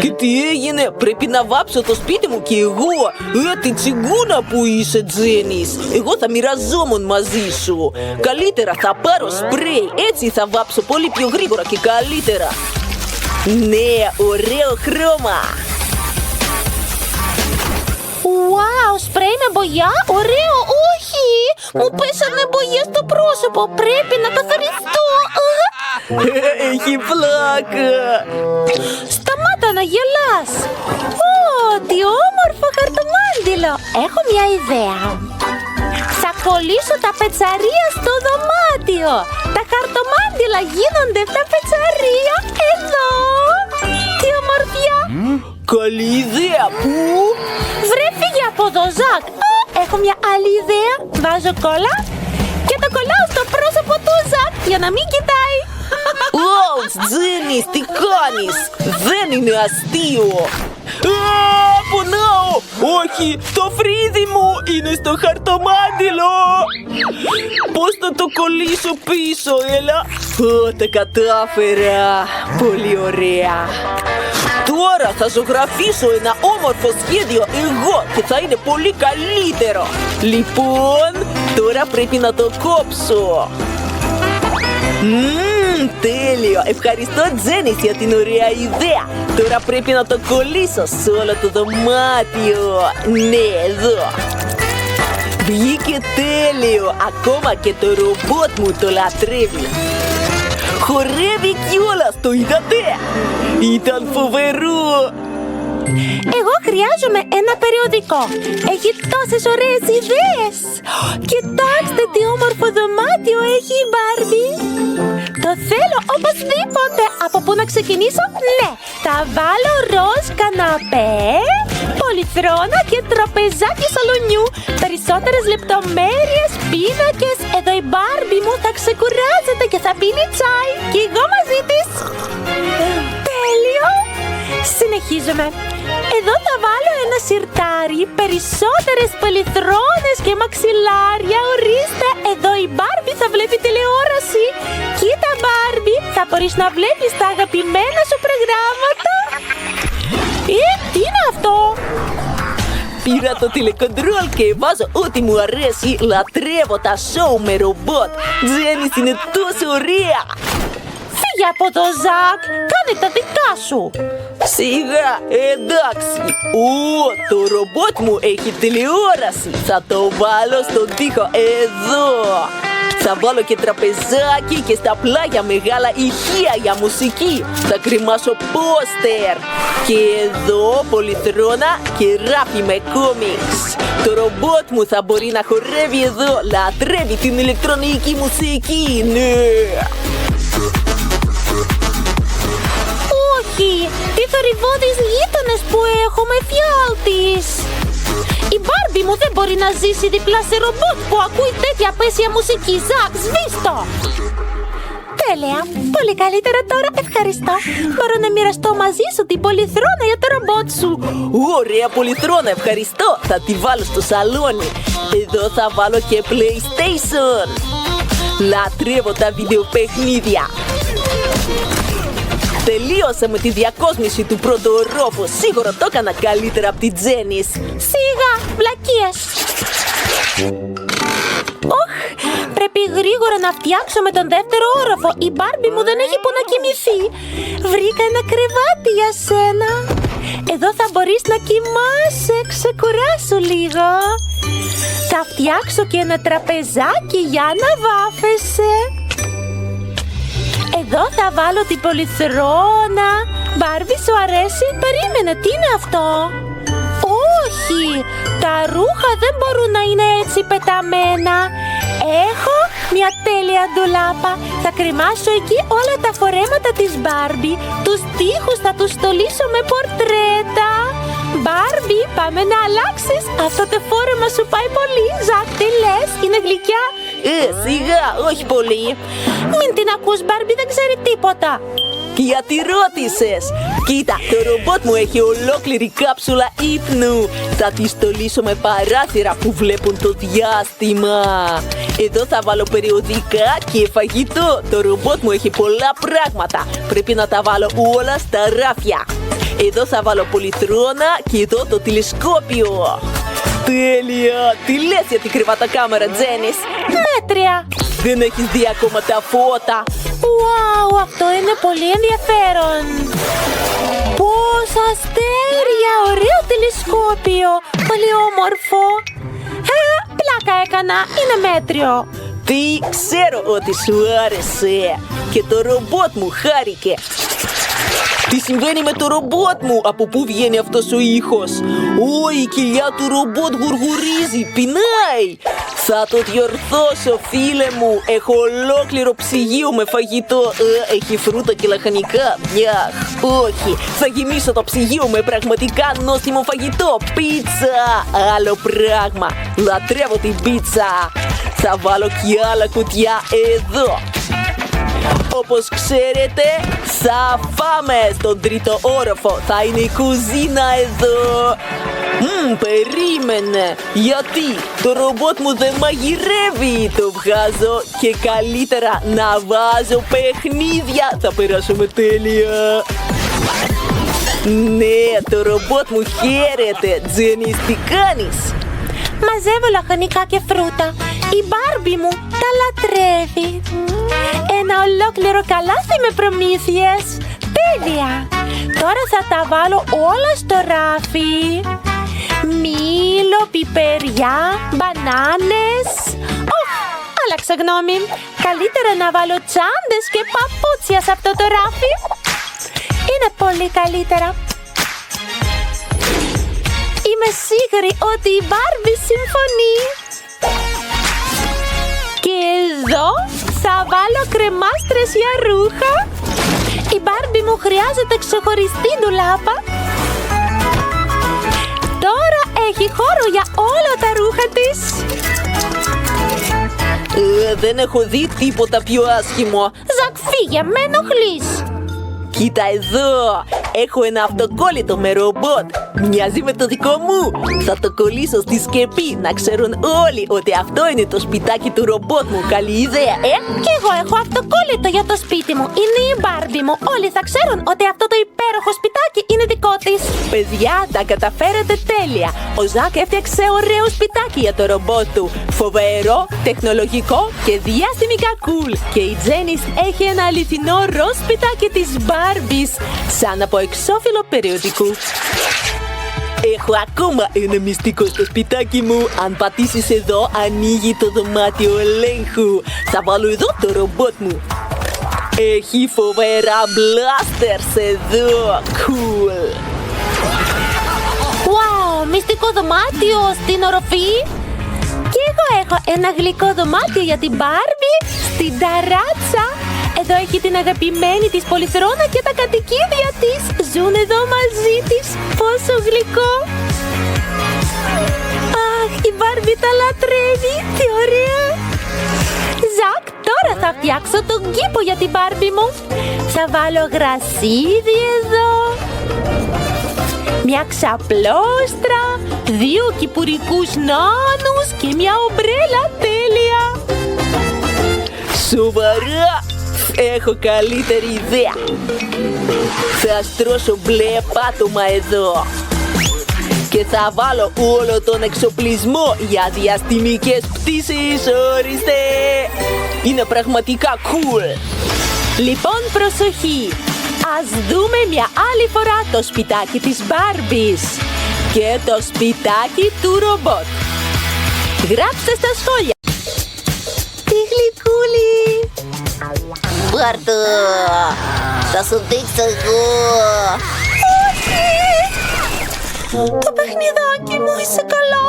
Και τι έγινε? Πρέπει να βάψω το σπίτι μου κι εγώ. Τι τσιγκούνα που είσαι, Τζένις. Εγώ θα μοιραζόμουν μαζί σου. Καλύτερα θα πάρω σπρέι. Έτσι θα βάψω πολύ πιο γρήγορα και καλύτερα. Ναι, ωραίο χρώμα. Wow, σπρέι με μπογιά, ωραίο, όχι! Μου πέσανε μπογιά στο πρόσωπο, πρέπει να καθαριστώ. Έχει πλάκα. Σταμάτα να γελάς. Τι όμορφο χαρτομάντιλο. Έχω μια ιδέα. Θα κολλήσω τα πετσαρία στο δωμάτιο. Τα χαρτομάντιλα γίνονται τα πετσαρία εδώ. Τι ομορφιά. Καλή ιδέα. Πού? Βρε, φύγε από εδώ, Ζακ. Έχω μια άλλη ιδέα. Βάζω κόλλα και το κολλάω στο πρόσωπο του Ζακ για να μην κοιτάει. Τζένις, τι κάνεις? Δεν είναι αστείο. Πονάω. Όχι, το φρύδι μου είναι στο χαρτομάντιλο. Πώς θα το κολλήσω πίσω? Έλα. Τα κατάφερα. Πολύ ωραία. Τώρα θα ζωγραφίσω ένα όμορφο σχέδιο εγώ και θα είναι πολύ καλύτερο. Λοιπόν, τώρα πρέπει να το κόψω. Τέλειο! Ευχαριστώ, Τζένις, για την ωραία ιδέα. Τώρα πρέπει να το κολλήσω σε όλο το δωμάτιο. Ναι, εδώ. Βγήκε τέλειο. Ακόμα και το ρομπότ μου το λατρεύει. Χορεύει κιόλας, το είδατε? Ήταν φοβερό. Εγώ χρειάζομαι ένα περιοδικό. Έχει τόσες ωραίες ιδέες. Κοιτάξτε τι όμορφο δωμάτιο έχει η Μπάρμπι. Το θέλω οπωσδήποτε. Από πού να ξεκινήσω? Ναι, θα βάλω ροζ καναπέ, πολυθρόνα και τραπεζάκι σαλονιού. Περισσότερες λεπτομέρειες, πίνακες. Εδώ η Μπάρμπι μου θα ξεκουράζεται και θα πίνει τσάι. Και εγώ μαζί της. Τέλειο. Συνεχίζουμε. Εδώ θα βάλω ένα σιρτάρι, περισσότερες πολυθρόνες και μαξιλάρια. Ορίστε, εδώ η Μπάρμπι θα βλέπει τηλεόραση. Κοίτα, Μπάρμπι, θα μπορείς να βλέπεις τα αγαπημένα σου προγράμματα. Τι είναι αυτό? Πήρα το τηλεκοντρόλ και βάζω ό,τι μου αρέσει. Λατρεύω τα σοου με ρομπότ. Τζένις είναι τόσο ωραία. Φύγε από το Ζακ, κάνε τα δικά σου. Σιγά, εντάξει. Το ρομπότ μου έχει τηλεόραση. Θα το βάλω στον τοίχο εδώ. Θα βάλω και τραπεζάκι και στα πλάγια μεγάλα ηχεία για μουσική. Θα κρεμάσω πόστερ. Και εδώ πολυθρόνα και ράφι με κόμιξ. Το ρομπότ μου θα μπορεί να χορεύει εδώ. Λατρεύει την ηλεκτρονική μουσική. Ναι. Όχι, τι θορυβώδεις γείτονες που έχουμε, φιάλτης. Η Μπάρμπι μου δεν μπορεί να ζήσει δίπλα σε ρομπότ που ακούει τέτοια απέσια μουσική. Ζακ, σβήστο! Τέλεια, πολύ καλύτερα τώρα, ευχαριστώ. Μπορώ να μοιραστώ μαζί σου την πολυθρόνα για το ρομπότ σου. Ωραία πολυθρόνα, ευχαριστώ. Θα τη βάλω στο σαλόνι. Εδώ θα βάλω και PlayStation. Λατρεύω τα βιντεοπαιχνίδια. Τελείωσα με τη διακόσμηση του πρώτου ορόφου. Σίγουρα το έκανα καλύτερα από την Τζένις. Σίγα, βλακίες. Οχ, πρέπει γρήγορα να φτιάξω με τον δεύτερο όροφο. Η Μπάρμπι μου δεν έχει που να κοιμηθεί. Βρήκα ένα κρεβάτι για σένα. Εδώ θα μπορείς να κοιμάσαι, ξεκουράσου λίγο. Θα φτιάξω και ένα τραπεζάκι για να βάφεσαι. Εδώ θα βάλω την πολυθρόνα. Μπάρμπι, σου αρέσει? Περίμενε, τι είναι αυτό? Όχι, τα ρούχα δεν μπορούν να είναι έτσι πεταμένα. Έχω μια τέλεια ντουλάπα. Θα κρεμάσω εκεί όλα τα φορέματα της Μπάρμπι. Τους τοίχους θα τους στολίσω με πορτρέτα. Μπάρμπι, πάμε να αλλάξεις. Αυτό το φόρεμα σου πάει πολύ. Ζακ, τι λες? Είναι γλυκιά? Σιγά, όχι πολύ. Μην την ακούς, Μπάρμπι, δεν ξέρει τίποτα. Γιατί ρώτησες? Κοίτα, το ρομπότ μου έχει ολόκληρη κάψουλα ύπνου. Θα τη στολίσω με παράθυρα που βλέπουν το διάστημα. Εδώ θα βάλω περιοδικά και φαγητό. Το ρομπότ μου έχει πολλά πράγματα. Πρέπει να τα βάλω όλα στα ράφια. Εδώ θα βάλω πολυθρόνα και εδώ το τηλεσκόπιο. Τέλεια! Τι λες για την κρεβατοκάμερα, Τζένις? Μέτρια. Δεν έχεις δει ακόμα τα φώτα? Wow, αυτό είναι πολύ ενδιαφέρον. Πόσα αστέρια, ωραίο τηλεσκόπιο. Πολύ όμορφο. Πλάκα έκανα, είναι μέτριο. Τι, ξέρω ότι σου άρεσε. Και το ρομπότ μου χάρηκε. Τι συμβαίνει με το ρομπότ μου? Από πού βγαίνει αυτός ο ήχος? Η κοιλιά του ρομπότ γουργουρίζει, πεινάει. Θα το διορθώσω, φίλε μου. Έχω ολόκληρο ψυγείο με φαγητό. Έχει φρούτα και λαχανικά. Όχι, θα γεμίσω το ψυγείο με πραγματικά νόστιμο φαγητό. Πίτσα, άλλο πράγμα. Λατρεύω την πίτσα. Θα βάλω και άλλα κουτιά εδώ. Όπως ξέρετε, θα φάμε στον τρίτο όροφο. Θα είναι η κουζίνα εδώ. Περίμενε. Γιατί το ρομπότ μου δεν μαγειρεύει? Το βγάζω και καλύτερα να βάζω παιχνίδια. Θα περάσουμε τέλεια. Ναι, το ρομπότ μου χαίρεται. Τζένις, τι κάνεις? Μαζεύω λαχανικά και φρούτα. Η Μπάρμπι μου τα λατρεύει. Ένα ολόκληρο καλάθι με προμήθειες. Τέλεια! Τώρα θα τα βάλω όλα στο ράφι. Μήλο, πιπεριά, μπανάνες. Άλλαξα γνώμη. Καλύτερα να βάλω τσάντες και παπούτσια σε αυτό το ράφι. Είναι πολύ καλύτερα. Είμαι σίγουρη ότι η Μπάρμπι συμφωνεί. Και εδώ θα βάλω κρεμάστρες για ρούχα. Η Μπάρμπι μου χρειάζεται ξεχωριστή ντουλάπα. Τώρα έχει χώρο για όλα τα ρούχα της. Δεν έχω δει τίποτα πιο άσχημο. Ζακ, φύγε, με ενοχλείς. Κοίτα εδώ, έχω ένα αυτοκόλλητο με ρομπότ. Μοιάζει με το δικό μου. Θα το κολλήσω στη σκεπή, να ξέρουν όλοι ότι αυτό είναι το σπιτάκι του ρομπότ μου. Καλή ιδέα, Κι εγώ έχω αυτοκόλλητο για το σπίτι μου. Είναι η Μπάρμπι μου. Όλοι θα ξέρουν ότι αυτό το υπέροχο σπιτάκι είναι δικό της. Παιδιά, τα καταφέρετε τέλεια. Ο Ζακ έφτιαξε ωραίο σπιτάκι για το ρομπότ του. Φοβερό, τεχνολογικό και διαστημικά cool. Και η Τζένις έχει ένα αληθινό ροζ σπιτάκι της Μπάρμπις, σαν από εξώφυλλο περιοδικού. Έχω ακόμα ένα μυστικό στο σπιτάκι μου. Αν πατήσεις εδώ, ανοίγει το δωμάτιο ελέγχου. Θα βάλω εδώ το ρομπότ μου. Έχει φοβερά blasters εδώ. Cool. Wow, μυστικό δωμάτιο στην οροφή. Και εγώ έχω ένα γλυκό δωμάτιο για την Μπάρμπι στην ταράτσα. Εδώ έχει την αγαπημένη της πολυθρόνα και τα κατοικίδια της. Ζουν εδώ μαζί της. Πόσο γλυκό. Αχ, η Μπάρμπι τα λατρεύει. Τι ωραία. Ζακ, τώρα θα φτιάξω τον κήπο για την Μπάρμπι μου. Θα βάλω γρασίδι εδώ. Μια ξαπλώστρα, 2 κυπουρικούς νάνους και μια ομπρέλα τέλεια. Σοβαρά! Έχω καλύτερη ιδέα. Θα στρώσω μπλε πάτωμα εδώ. Και θα βάλω όλο τον εξοπλισμό για διαστημικές πτήσεις. Ορίστε! Είναι πραγματικά cool. Λοιπόν, προσοχή. Ας δούμε μια άλλη φορά το σπιτάκι της Μπάρμπις Και το σπιτάκι του ρομπότ. Γράψτε στα σχόλια. Τι γλυκούλη. Πάρτο! Θα σου δείξω εγώ! Το παιχνιδάκι μου, είσαι καλά?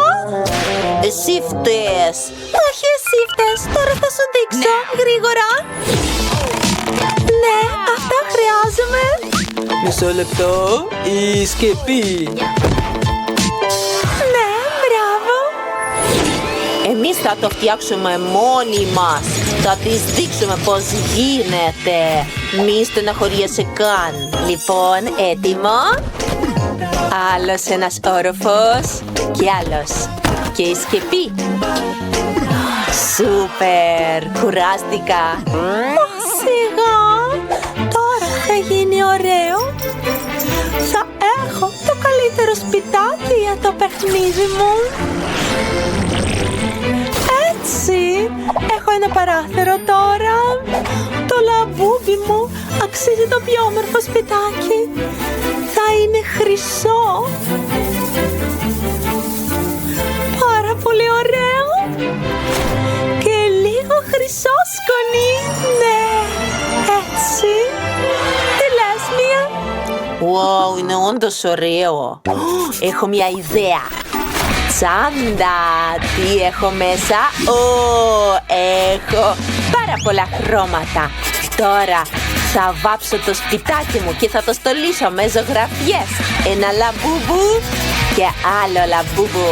Εσύ φταίς! Όχι, εσύ φταίς. Τώρα θα σου δείξω. Γρήγορα. Ναι, αυτά χρειάζομαι. Μισό λεπτό, η σκεπή. Ναι, μπράβο. Εμείς θα το φτιάξουμε μόνοι μας. Θα της δείξουμε πώς γίνεται. Μη στεναχωριέσαι καν. Λοιπόν, έτοιμο. Άλλος ένας όροφος. Και άλλος. Και η σκεπή. Σούπερ. Κουράστηκα. Σιγά. Τώρα θα γίνει ωραίο. Θα έχω το καλύτερο σπιτάκι για το παιχνίδι μου. Έτσι. Έχω ένα παράθυρο τώρα. Το λαμπούμπι μου αξίζει το πιο όμορφο σπιτάκι. Θα είναι χρυσό. Πάρα πολύ ωραίο. Και λίγο χρυσό σκονί. Ναι. Έτσι. Τι λες, Μία? Wow, είναι όντως ωραίο. Έχω μια ιδέα. Τσάντα, τι έχω μέσα? Έχω πάρα πολλά χρώματα. Τώρα θα βάψω το σπιτάκι μου και θα το στολίσω με ζωγραφιές. Ένα λαμπούμπου και άλλο λαμπούμπου.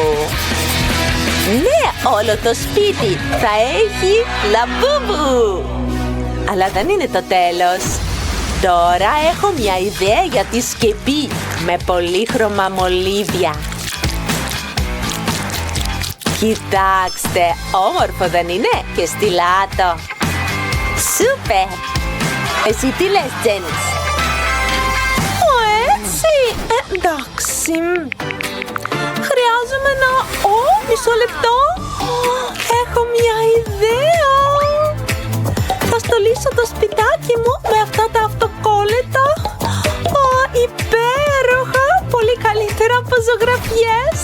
Ναι, όλο το σπίτι θα έχει λαμπούμπου. Αλλά δεν είναι το τέλος. Τώρα έχω μια ιδέα για τη σκεπή με πολύχρωμα μολύβια. Κοιτάξτε, όμορφο δεν είναι? Και στυλάτο. Σούπερ! Εσύ τι λες, Τζένις? Έτσι. Εντάξει. Χρειάζομαι να... μισό λεπτό. Έχω μια ιδέα. Θα στολίσω το σπιτάκι μου με αυτά τα αυτοκόλλητα. Υπέροχα. Πολύ καλύτερα από ζωγραφιές.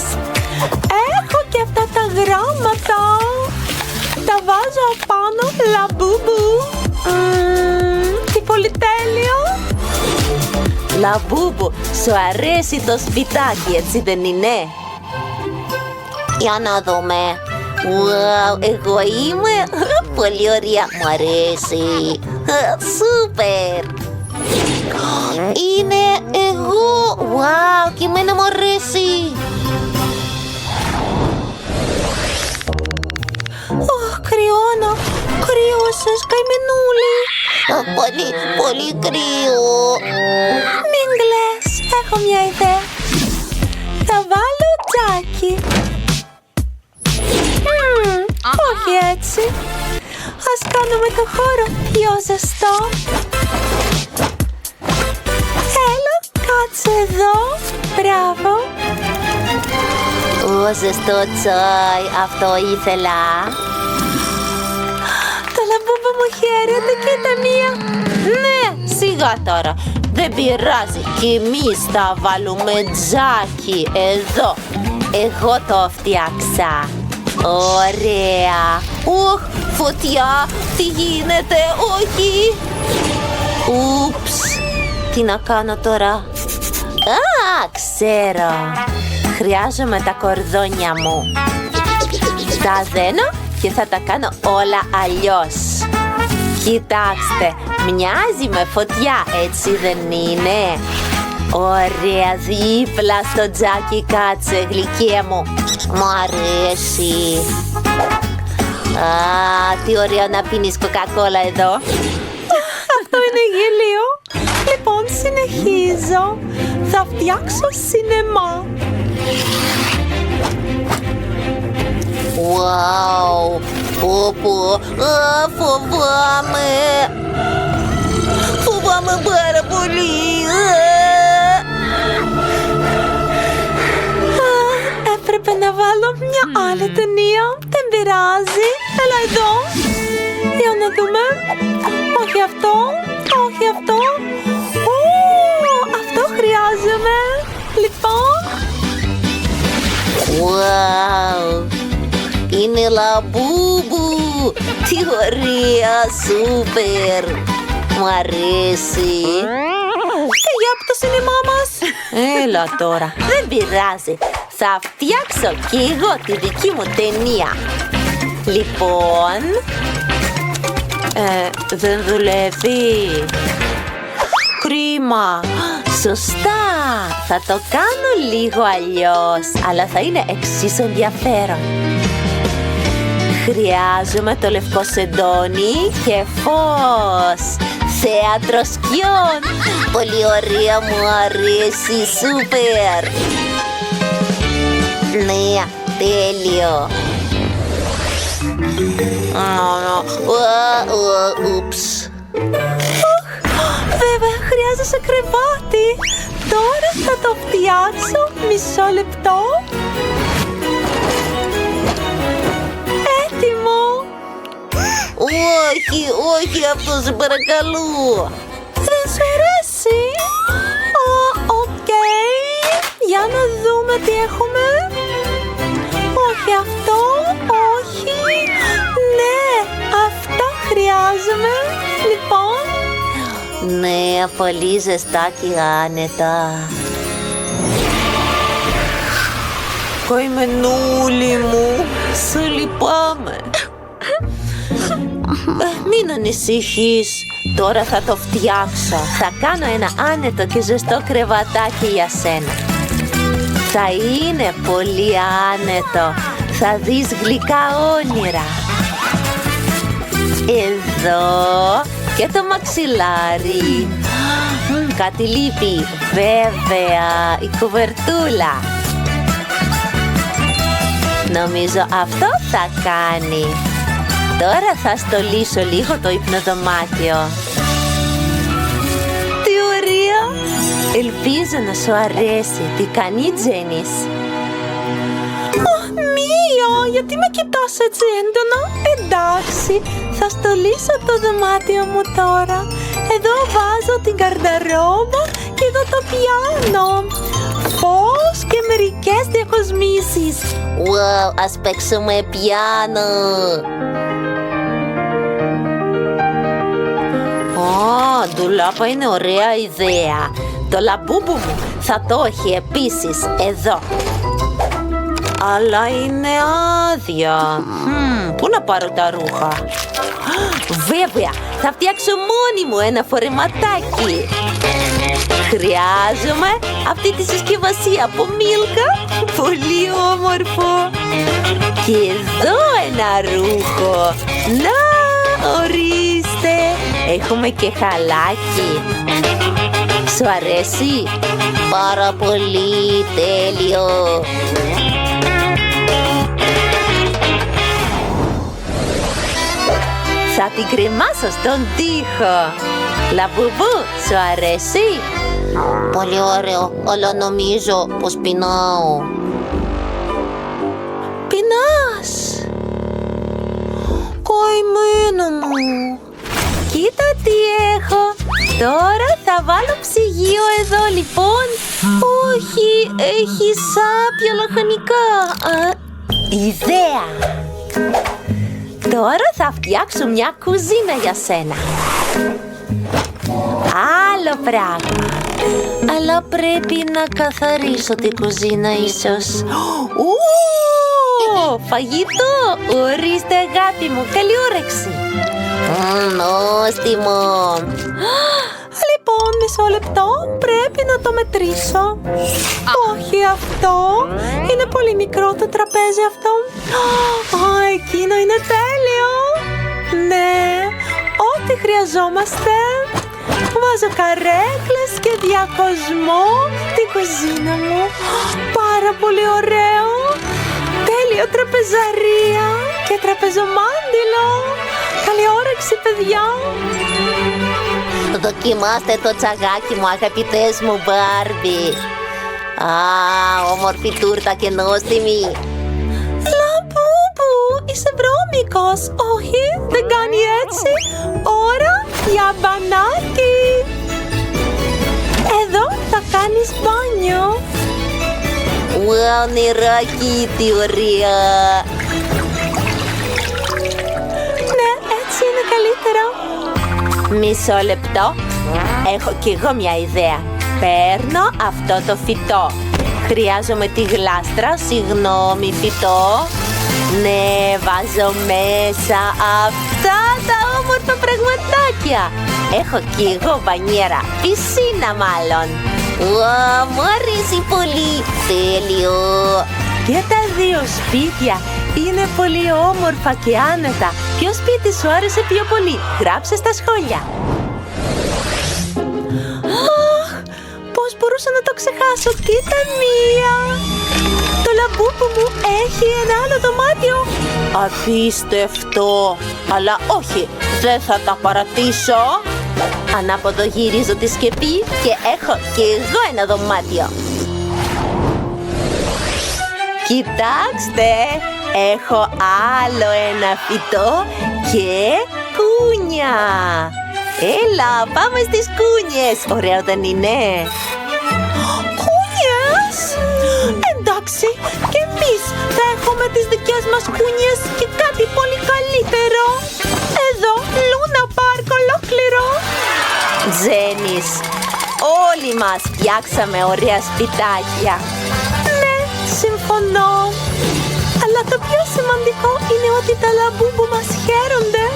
Έχω και αυτά τα γράμματα. Τα βάζω απάνω. Λαμπούμπου. Τι πολυτέλειο. Λαμπούμπου, σου αρέσει το σπιτάκι, έτσι δεν είναι? Για να δούμε. Wow, εγώ είμαι πολύ ωραία. Μου αρέσει. Σούπερ. Είναι εγώ. Wow, και εμένα μου αρέσει. Κρυώνω. Κρύωσες, καημενούλη. Πολύ, πολύ κρύο. Μην κλαις. Έχω μια ιδέα. Θα βάλω τζάκι. Όχι έτσι. Ας κάνουμε το χώρο πιο ζεστό. Έλα, κάτσε εδώ. Μπράβο. Ζεστό τσάι, αυτό ήθελα. Το λαμπούμπο μου χαίρεται, κοίτα Μία. Ναι, σιγά Σιγά τώρα. Δεν πειράζει. Κι εμείς θα βάλουμε τζάκι εδώ. Εγώ το φτιάξα. Ωραία. Οχ, φωτιά. Τι γίνεται, όχι. Ούψ. Τι να κάνω τώρα? Α, ξέρω. Χρειάζομαι τα κορδόνια μου. Τα δένω και θα τα κάνω όλα αλλιώς. Κοιτάξτε, μοιάζει με φωτιά, έτσι δεν είναι? Ωραία, δίπλα στο τζάκι κάτσε, γλυκία μου. Μου αρέσει. Α, τι ωραίο να πίνεις κοκακόλα εδώ. Αυτό είναι γελίο. Λοιπόν, συνεχίζω. Θα φτιάξω σινεμά. Wow, πω, φοβάμαι. Φοβάμαι πάρα πολύ. Έπρεπε να βάλω μια άλλη ταινία. Δεν πειράζει. Έλα εδώ. Για να δούμε. Όχι αυτό. Όχι αυτό. Αυτό χρειάζομαι. Λοιπόν. Wow, είναι λαμπούμπου. Τι ωραία, σούπερ. Μου αρέσει. Φύγε από το σινεμά μας. Έλα τώρα, δεν πειράζει. Θα φτιάξω κι εγώ τη δική μου ταινία. Λοιπόν, δεν δουλεύει. Κρίμα. Σωστά. Θα το κάνω λίγο αλλιώς, αλλά θα είναι εξίσου ενδιαφέρον. Χρειάζομαι το λευκό σεντόνι και φως. Θέατρο σκιών. Πολύ ωραία, μου αρέσει, σούπερ. Ναι, τέλειο. Ούψ. Βέβαια, χρειάζεσαι κρεβάτι. Τώρα θα το φτιάξω. Μισό λεπτό. Έτοιμο. Όχι, όχι, αυτό σε παρακαλώ. Δεν σου αρέσει? Οκ. Για να δούμε τι έχουμε. Όχι αυτό. Όχι. Ναι, αυτό χρειάζομαι. Λοιπόν. Ναι, πολύ ζεστά και άνετα. Καημενούλη μου, σε λυπάμαι. Μην ανησυχείς, τώρα θα το φτιάξω. Θα κάνω ένα άνετο και ζεστό κρεβατάκι για σένα. Θα είναι πολύ άνετο. Θα δεις γλυκά όνειρα. Εδώ και το μαξιλάρι. Κάτι λείπει. Βέβαια, η κουβερτούλα. Νομίζω αυτό θα κάνει. Τώρα θα στολίσω λίγο το υπνοδωμάτιο. Τι ωραία! Ελπίζω να σου αρέσει. Τι κάνει η Τζένις? Μία, γιατί με κοιτάς έτσι έντονα? Εντάξει, θα στολίσω το δωμάτιο μου τώρα. Εδώ βάζω την καρνταρόμπα και εδώ το πιάνο. Φως και μερικές διακοσμήσεις. Wow, ας παίξουμε πιάνο. Ντουλάπα είναι ωραία ιδέα. Το λαμπούμπου μου θα το έχει επίσης εδώ. Αλλά είναι άδεια. Πού να πάρω τα ρούχα? Βέβαια, θα φτιάξω μόνη μου ένα φορεματάκι. Χρειάζομαι αυτή τη συσκευασία από Μίλκα. Πολύ όμορφο. Και εδώ ένα ρούχο. Να, ορίστε. Έχουμε και χαλάκι. Σου αρέσει? Πάρα πολύ, τέλειο. Θα την κρεμάσω στον τοίχο. Λαμπουμπού, σου αρέσει? Πολύ ωραίο, αλλά νομίζω πως πεινάω. Πεινάς? Καημένο μου. Κοίτα τι έχω. Τώρα θα βάλω ψυγείο εδώ λοιπόν. Όχι, έχει σάπια λαχανικά. Ιδέα! Τώρα θα φτιάξω μια κουζίνα για σένα. Άλλο πράγμα. Αλλά πρέπει να καθαρίσω την κουζίνα ίσως. Φαγητό! Ορίστε αγάπη μου, καλή όρεξη. Νόστιμο. Λοιπόν, μισό λεπτό, πρέπει να το μετρήσω. Όχι αυτό, είναι πολύ μικρό το τραπέζι αυτό. Εκείνο είναι τέλειο. Ναι, ό,τι χρειαζόμαστε. Βάζω καρέκλες και διακοσμό την κουζίνα μου. Πάρα πολύ ωραίο. Τέλειο τραπεζαρία και τραπεζομάντιλο. Καλή όρεξη, παιδιά. Δοκιμάστε το τσαγάκι μου, αγαπητές μου Μπάρμπι. Όμορφη τούρτα και νόστιμη. Λαμπούμπου, είσαι βρώμικος. Όχι, δεν κάνει έτσι. Ώρα για μπανάκι. Εδώ θα κάνεις μπάνιο. Νεράκι, τι ωραία. Ναι, έτσι είναι καλύτερα. Μισό λεπτό. Έχω κι εγώ μια ιδέα. Παίρνω αυτό το φυτό. Χρειάζομαι τη γλάστρα, συγγνώμη φυτό. Ναι, βάζω μέσα αυτά τα όμορφα πραγματάκια. Έχω κι εγώ μπανιέρα, πισίνα μάλλον. Μου αρέσει πολύ, τέλειο. Και τα δύο σπίτια είναι πολύ όμορφα και άνετα. Ποιο σπίτι σου άρεσε πιο πολύ? Γράψε στα σχόλια. Πώς μπορούσα να το ξεχάσω? Κοίτα μία. Το λαμπούμπου μου έχει ένα άλλο δωμάτιο. Απίστευτο. Αλλά όχι, δεν θα τα παρατήσω. Ανάποδο γυρίζω τη σκεπή και έχω και εγώ ένα δωμάτιο. Κοιτάξτε, έχω άλλο ένα φυτό και κούνια. Έλα, πάμε στις κούνιες. Ωραίο δεν είναι? Κούνιες! Εντάξει, και εμείς θα έχουμε τις δικές μας κούνιες και κάτι πολύ καλύτερο. Εδώ, Λούνα Πάρκ ολόκληρο. Τζένις, όλοι μας φτιάξαμε ωραία σπιτάκια. Ναι, συμφωνώ. Αλλά το πιο σημαντικό είναι ότι τα λαμπούμπου μας χαίρονται.